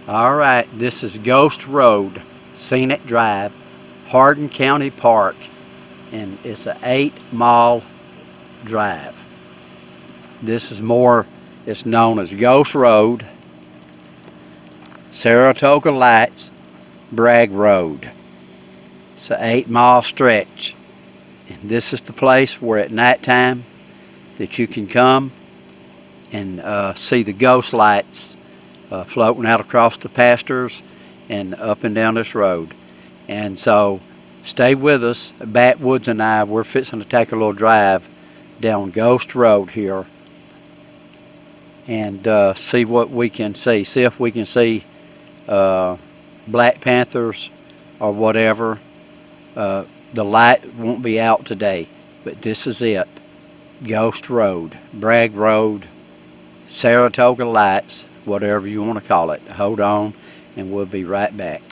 All right, this is Ghost Road, Scenic Drive, Hardin County Park, and it's an 8-mile drive. This is it's known as Ghost Road, Saratoga Lights, Bragg Road. It's an 8-mile stretch. And this is the place where at nighttime that you can come and see the ghost lights floating out across the pastures and up and down this road. And so stay with us. Backwoods and I, we're fixing to take a little drive down Ghost Road here and see what we can see. See if we can see Black Panthers or whatever. The light won't be out today, but this is it. Ghost Road, Bragg Road, Saratoga Lights, whatever you want to call it. Hold on, and we'll be right back.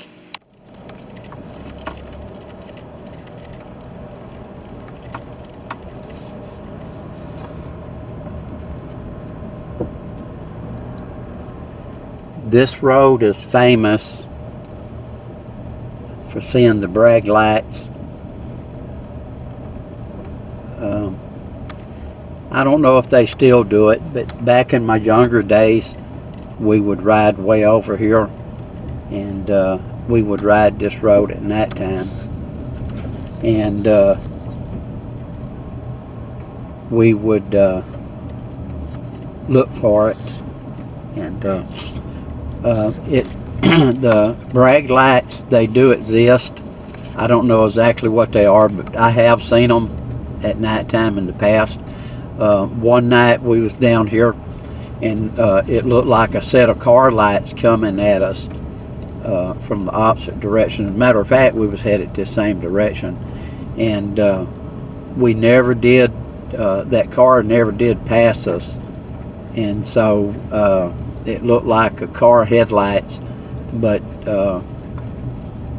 This road is famous for seeing the Bragg lights. I don't know if they still do it, but back in my younger days, we would ride way over here, and we would ride this road at nighttime, and we would look for it, and the Bragg lights, they do exist. I don't know exactly what they are, but I have seen them at nighttime in the past. One night we was down here, and it looked like a set of car lights coming at us from the opposite direction. As a matter of fact, we was headed the same direction, and we never did, that car never did pass us, and so it looked like a car headlights, but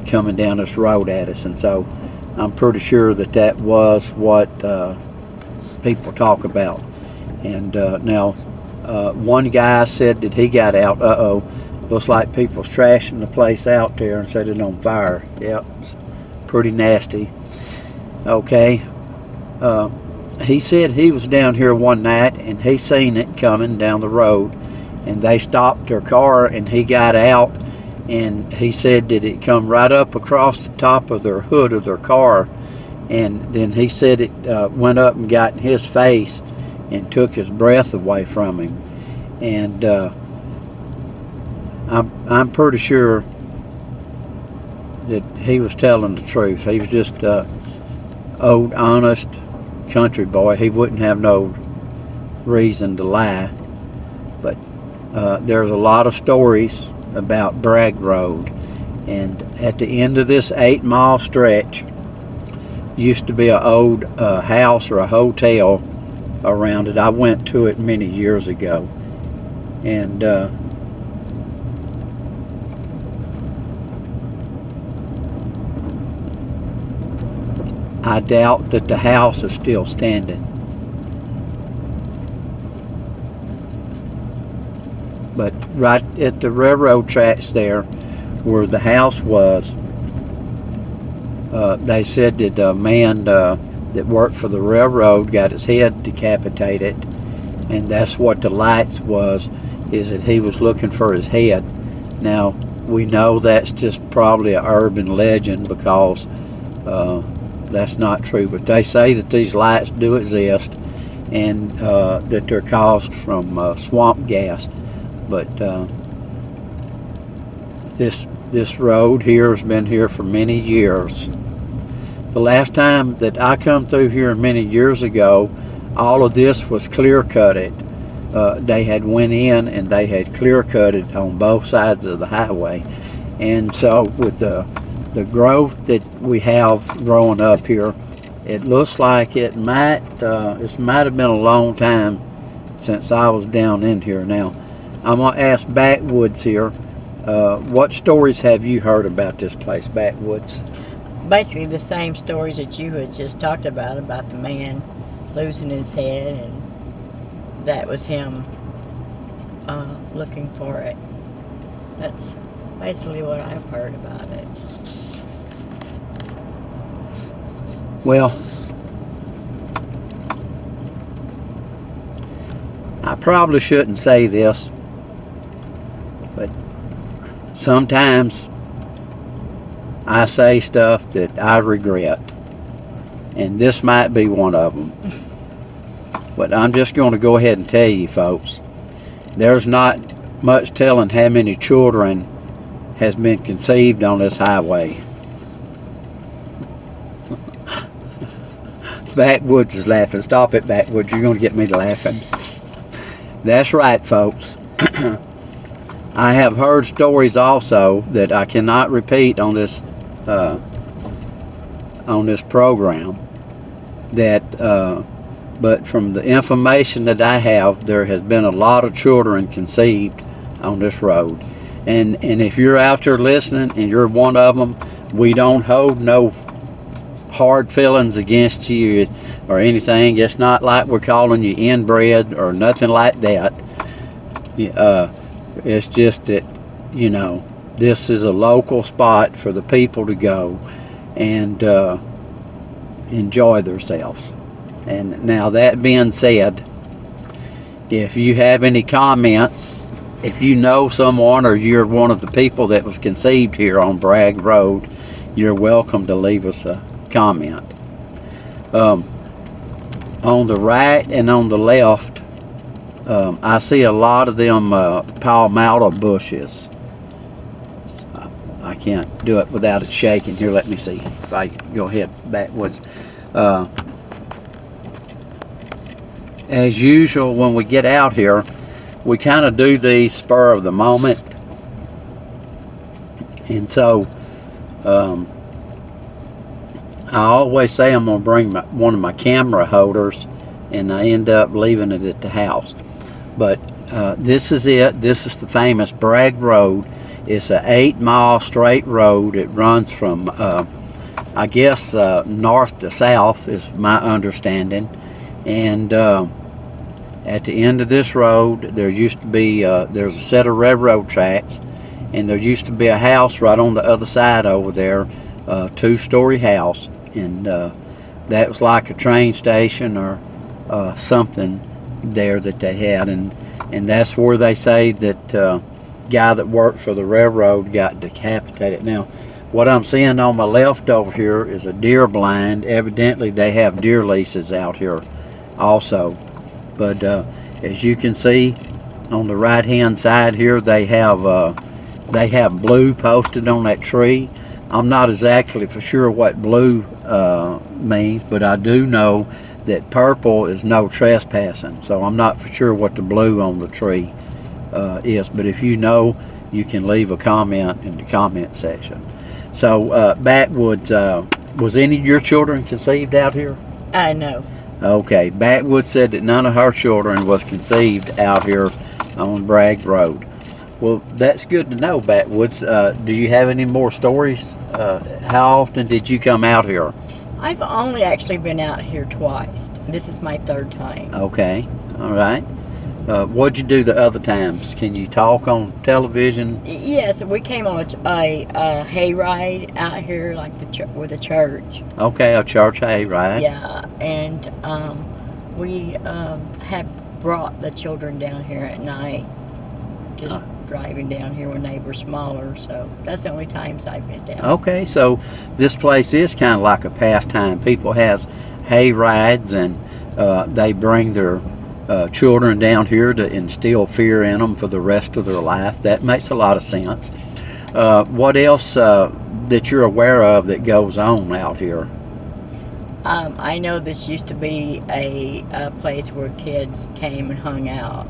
coming down this road at us. And so I'm pretty sure that was what people talk about. And now one guy said that he got out. Looks like people's trashing the place out there and set it on fire. Yep, pretty nasty. Okay, he said he was down here one night and he seen it coming down the road, and they stopped their car and he got out, and he said that it come right up across the top of their hood of their car, and then he said it went up and got in his face and took his breath away from him. And I'm pretty sure that he was telling the truth. He was just old honest country boy. He wouldn't have no reason to lie. But there's a lot of stories about Bragg Road, and at the end of this 8-mile stretch used to be an old house or a hotel around it. I went to it many years ago, and I doubt that the house is still standing. But right at the railroad tracks there, where the house was, they said that a man that worked for the railroad got his head decapitated, and that's what the lights was, is that he was looking for his head. Now, we know that's just probably an urban legend, because that's not true, but they say that these lights do exist, and that they're caused from swamp gas. But this road here has been here for many years. The last time that I come through here many years ago, all of this was clear cutted. They had went in and they had clear cutted on both sides of the highway. And so with the growth that we have growing up here, it looks like it might have been a long time since I was down in here. Now, I'm gonna ask Backwoods here, what stories have you heard about this place, Backwoods? Basically the same stories that you had just talked about the man losing his head, and that was him looking for it. That's basically what I've heard about it. Well, I probably shouldn't say this, but sometimes I say stuff that I regret, and this might be one of them. But I'm just going to go ahead and tell you folks, there's not much telling how many children has been conceived on this highway. Backwoods is laughing. Stop it, Backwoods. You're going to get me to laughing. That's right, folks. I have heard stories also that I cannot repeat on this program. But from the information that I have, there has been a lot of children conceived on this road. And if you're out there listening and you're one of them, we don't hold no hard feelings against you or anything. It's not like we're calling you inbred or nothing like that. It's just that, you know, this is a local spot for the people to go and enjoy themselves. And now, that being said, if you have any comments, if you know someone or you're one of the people that was conceived here on Bragg Road, you're welcome to leave us a comment. On the right and on the left, I see a lot of them palmetto bushes. I can't do it without it shaking. Here, let me see if I go ahead backwards. As usual, when we get out here, we kind of do these spur of the moment. And so, I always say I'm going to bring one of my camera holders, and I end up leaving it at the house. But this is it. This is the famous Bragg Road. It's an 8-mile straight road. It runs from, I guess, north to south is my understanding. And at the end of this road, there used to be, there's a set of railroad tracks, and there used to be a house right on the other side over there, a 2-story house, and that was like a train station or something there that they had, and that's where they say that guy that worked for the railroad got decapitated. Now, what I'm seeing on my left over here is a deer blind. Evidently, they have deer leases out here also. But as you can see on the right hand side here, they have blue posted on that tree. I'm not exactly for sure what blue means, but I do know that purple is no trespassing. So I'm not for sure what the blue on the tree is. But if you know, you can leave a comment in the comment section. So Backwoods, was any of your children conceived out here? No. Okay, Backwoods said that none of her children was conceived out here on Bragg Road. Well, that's good to know, Backwoods. Do you have any more stories? How often did you come out here? I've only actually been out here twice. This is my 3rd time. Okay, all right. What'd you do the other times? Can you talk on television? Yes, we came on a hayride out here, like with a church. Okay, a church hayride. Yeah, and we have brought the children down here at night, just driving down here when they were smaller. So that's the only times I've been down. Okay, so this place is kind of like a pastime. People has hay rides, and they bring their children down here to instill fear in them for the rest of their life. That makes a lot of sense. What else that you're aware of that goes on out here? I know this used to be a place where kids came and hung out.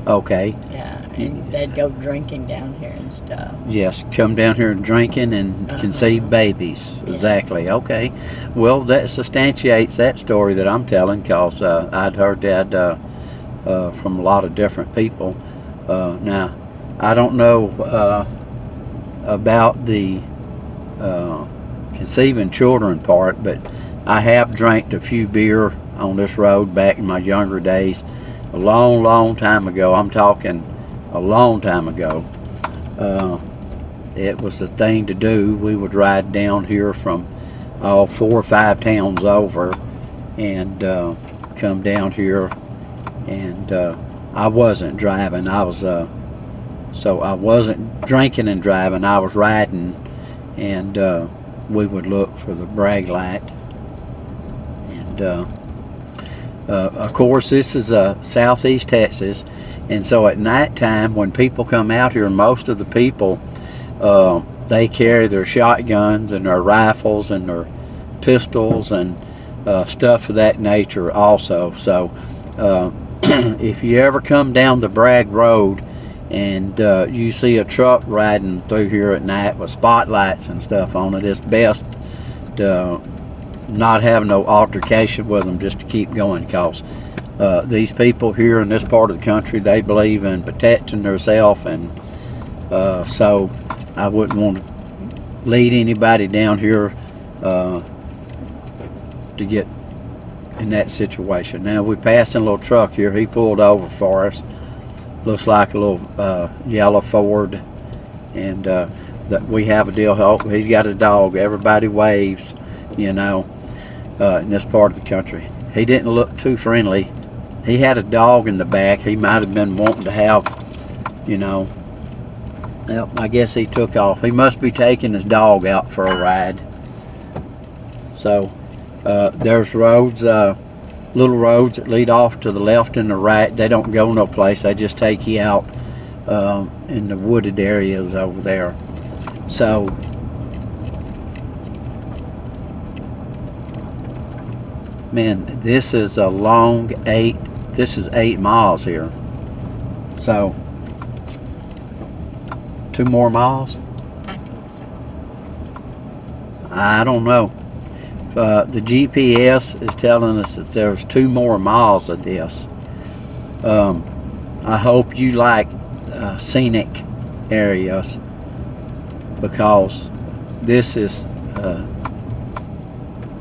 Okay. Yeah, and they'd go drinking down here and stuff. Yes, come down here and drinking and conceive babies. Yes. Exactly. Okay. Well, that substantiates that story that I'm telling, because I'd heard that from a lot of different people. Now, I don't know about the conceiving children part, but I have drank a few beer on this road back in my younger days. A long time ago. I'm talking a long time ago. it was the thing to do. We would ride down here from 4 or 5 towns over and come down here, and I wasn't driving. I was so I wasn't drinking and driving. I was riding, and we would look for the Bragg light. And of course, this is southeast Texas, and so at nighttime when people come out here, most of the people they carry their shotguns and their rifles and their pistols and stuff of that nature also. So if you ever come down the Bragg Road and you see a truck riding through here at night with spotlights and stuff on it, it's best to not have no altercation with them, just to keep going, because these people here in this part of the country, they believe in protecting themselves, and so I wouldn't want to lead anybody down here to get in that situation. Now we're passing a little truck here. He pulled over for us. Looks like a little yellow Ford, and that we have a deal. Oh, he's got a dog. Everybody waves, you know, in this part of the country. He didn't look too friendly. He had a dog in the back. He might have been wanting to have, you know. Well, I guess he took off. He must be taking his dog out for a ride. So there's roads, little roads that lead off to the left and the right. They don't go no place. They just take you out in the wooded areas over there. So man, this is a long 8 miles here. So 2 more miles? I think so. I don't know. The GPS is telling us that there's 2 more miles of this. I hope you like scenic areas, because this is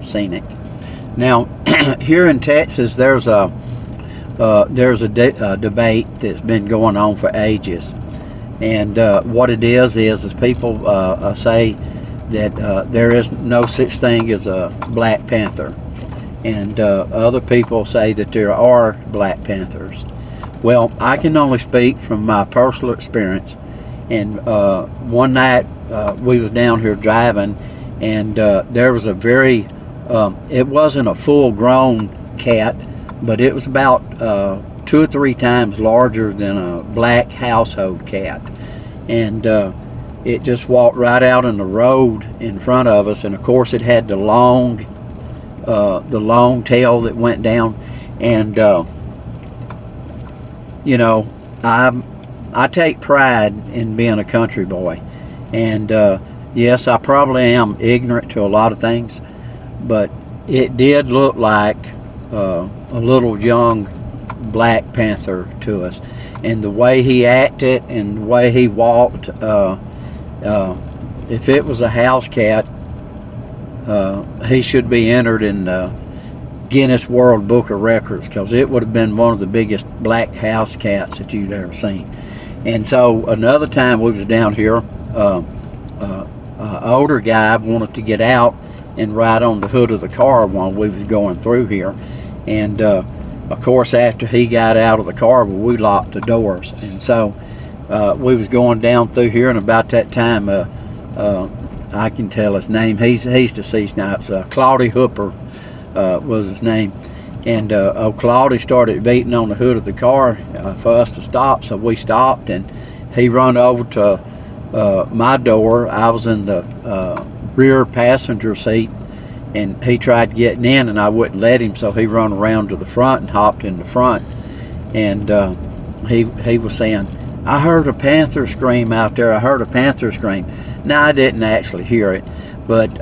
scenic. Now here in Texas, there's a debate that's been going on for ages, and what it is people say that there is no such thing as a Black Panther, and other people say that there are Black Panthers. Well, I can only speak from my personal experience, and one night we was down here driving, and there was a very it wasn't a full-grown cat, but it was about 2 or 3 times larger than a black household cat, and it just walked right out in the road in front of us, and of course it had the long tail that went down, and you know, I take pride in being a country boy, and yes, I probably am ignorant to a lot of things, but it did look like a little young Black Panther to us, and the way he acted and the way he walked, if it was a house cat, he should be entered in the Guinness World Book of Records, because it would have been one of the biggest black house cats that you'd ever seen. And so another time we was down here, an older guy wanted to get out and ride on the hood of the car while we was going through here, and of course after he got out of the car, well, we locked the doors, and so we was going down through here, and about that time I can tell his name. He's deceased now. It's Claudy Hooper was his name, and Claudy started beating on the hood of the car for us to stop, so we stopped, and he run over to my door. I was in the rear passenger seat, and he tried getting in, and I wouldn't let him, so he run around to the front and hopped in the front, and he was saying, "I heard a panther scream out there. I heard a panther scream." Now, I didn't actually hear it, but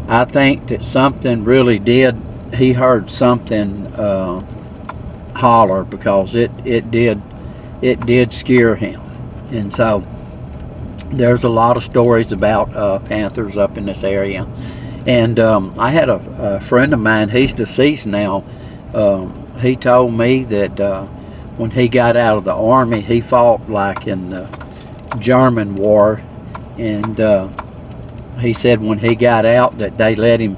I think that something really did. He heard something holler, because it did scare him, and so there's a lot of stories about panthers up in this area. And I had a friend of mine. He's deceased now. He told me that when he got out of the army, he fought like in the German war, And he said when he got out that they let him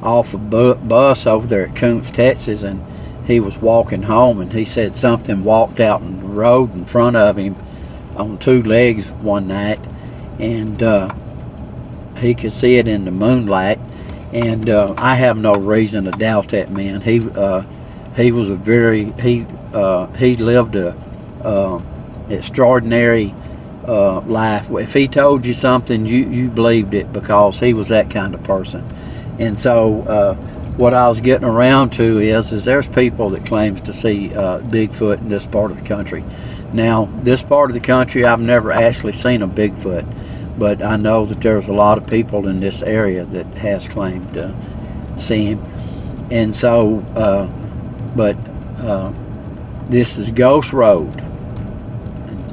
off a bus over there at Coombs, Texas, and he was walking home, and he said something walked out in the road in front of him on two legs one night, and he could see it in the moonlight. And I have no reason to doubt that man. He was a he lived a extraordinary life. If he told you something, you believed it, because he was that kind of person. And so what I was getting around to is there's people that claims to see Bigfoot in this part of the country. Now, this part of the country, I've never actually seen a Bigfoot, but I know that there's a lot of people in this area that has claimed to see him. And so, this is Ghost Road.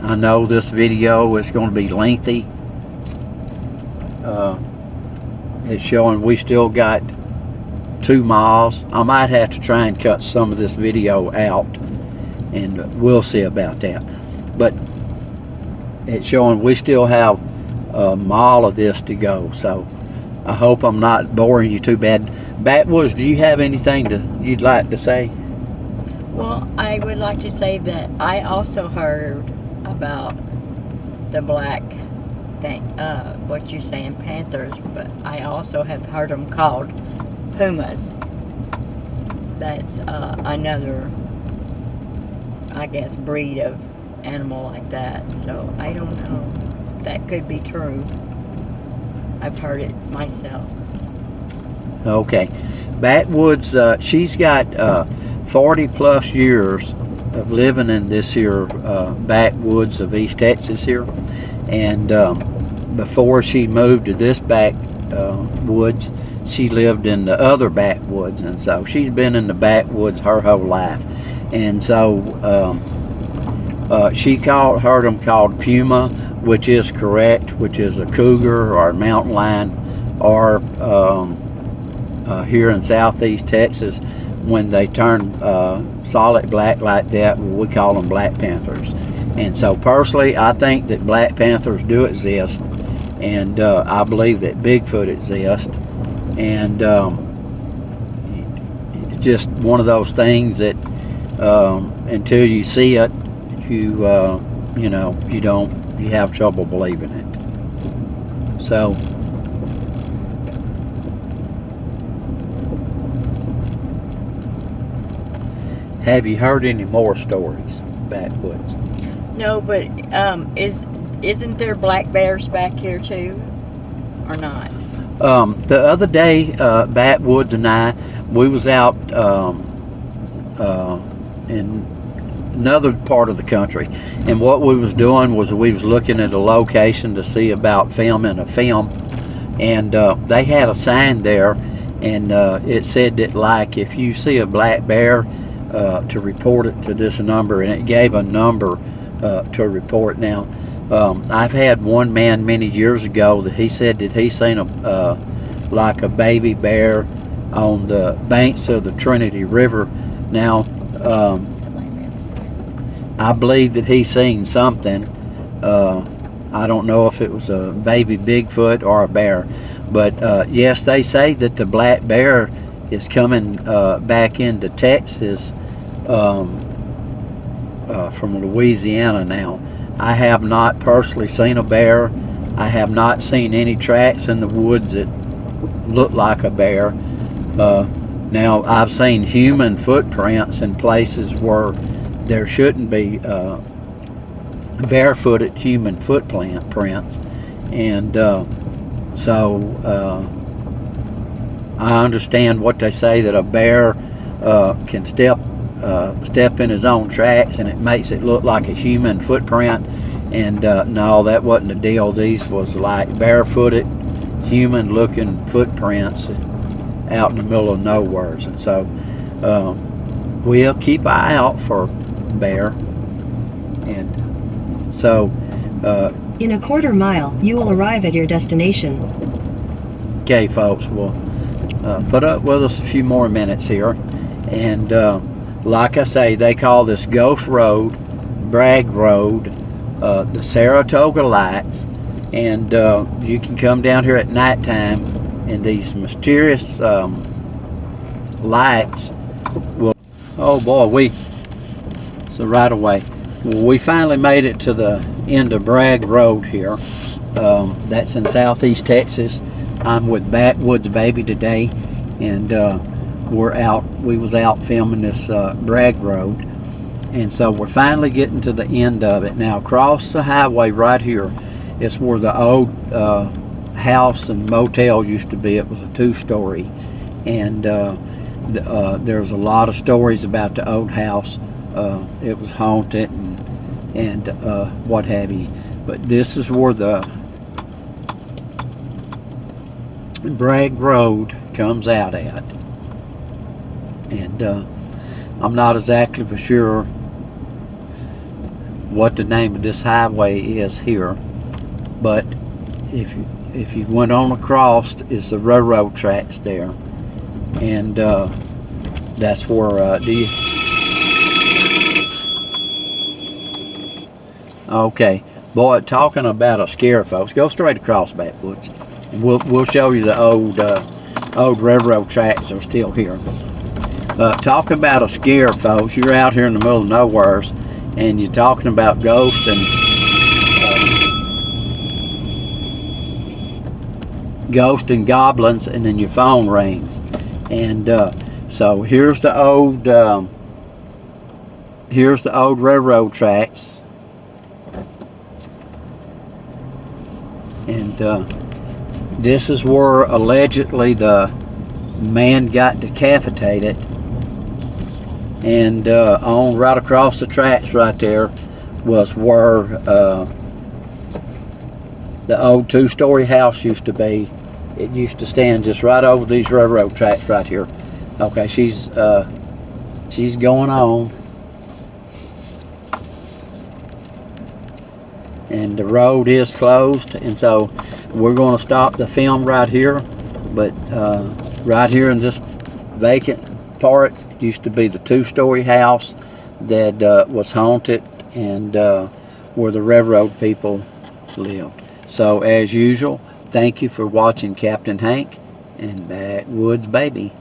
I know this video is going to be lengthy. It's showing we still got 2 miles. I might have to try and cut some of this video out, and we'll see about that. But it's showing we still have a mile of this to go, so I hope I'm not boring you too bad. Backwoods, do you have anything you'd like to say? Well, I would like to say that I also heard about the black thing, what you saying, panthers, but I also have heard them called pumas. That's another, I guess, breed of animal like that. So I don't know. That could be true. I've heard it myself. Okay. Backwoods, she's got 40 plus years of living in this here backwoods of East Texas here. And before she moved to this backwoods, she lived in the other backwoods, and so she's been in the backwoods her whole life. And so she heard them called puma, which is correct, which is a cougar or a mountain lion, or here in southeast Texas, when they turn solid black like that, we call them black panthers. And so personally, I think that black panthers do exist, and I believe that Bigfoot exists. And it's just one of those things that until you see it, you have trouble believing it. So have you heard any more stories, backwoods? No, but isn't there black bears back here too, or not? The other day, Backwoods and we was out in another part of the country, and what we was doing was we was looking at a location to see about filming a film, and they had a sign there, and it said that, like, if you see a black bear, to report it to this number, and it gave a number to report. Now, I've had one man many years ago that he said that he seen like a baby bear on the banks of the Trinity River. Now, I believe that he seen something. I don't know if it was a baby Bigfoot or a bear, but yes, they say that the black bear is coming back into Texas from Louisiana now. I have not personally seen a bear. I have not seen any tracks in the woods that look like a bear. Now, I've seen human footprints in places where there shouldn't be barefooted human footprints, and so I understand what they say, that a bear can step in his own tracks, and it makes it look like a human footprint. And no, that wasn't the deal. These was like barefooted, human-looking footprints out in the middle of nowhere. And so we'll keep an eye out for bear. And so in a quarter mile, you will arrive at your destination. Okay, folks, we'll put up with us a few more minutes here. And like I say, they call this Ghost Road, Bragg Road, the Saratoga Lights, And you can come down here at nighttime, and these mysterious lights will, oh boy, so right away, we finally made it to the end of Bragg Road here. That's in southeast Texas. I'm with Backwoods Baby today, and we was out filming this Bragg Road, and so we're finally getting to the end of it. Now across the highway right here is where the old house and motel used to be. It was a 2-story, and there's a lot of stories about the old house. It was haunted and what have you. But this is where the Bragg Road comes out at, and I'm not exactly for sure what the name of this highway is here, but if you went on across is the railroad tracks there, and that's where okay, boy, talking about a scare, folks, go straight across Backwoods, and we'll show you the old railroad tracks are still here. Talking about a scare, folks, you're out here in the middle of nowhere, and you're talking about ghosts and goblins, and then your phone rings, and so here's the old railroad tracks. And this is where allegedly the man got decapitated, and on right across the tracks right there was where the old 2-story house used to be. It used to stand just right over these railroad tracks right here. Okay, she's going on, and the road is closed, and so we're going to stop the film right here. But right here in this vacant part used to be the 2-story house that was haunted, and where the railroad people lived. So as usual, thank you for watching Captain Hank and Backwoods Baby.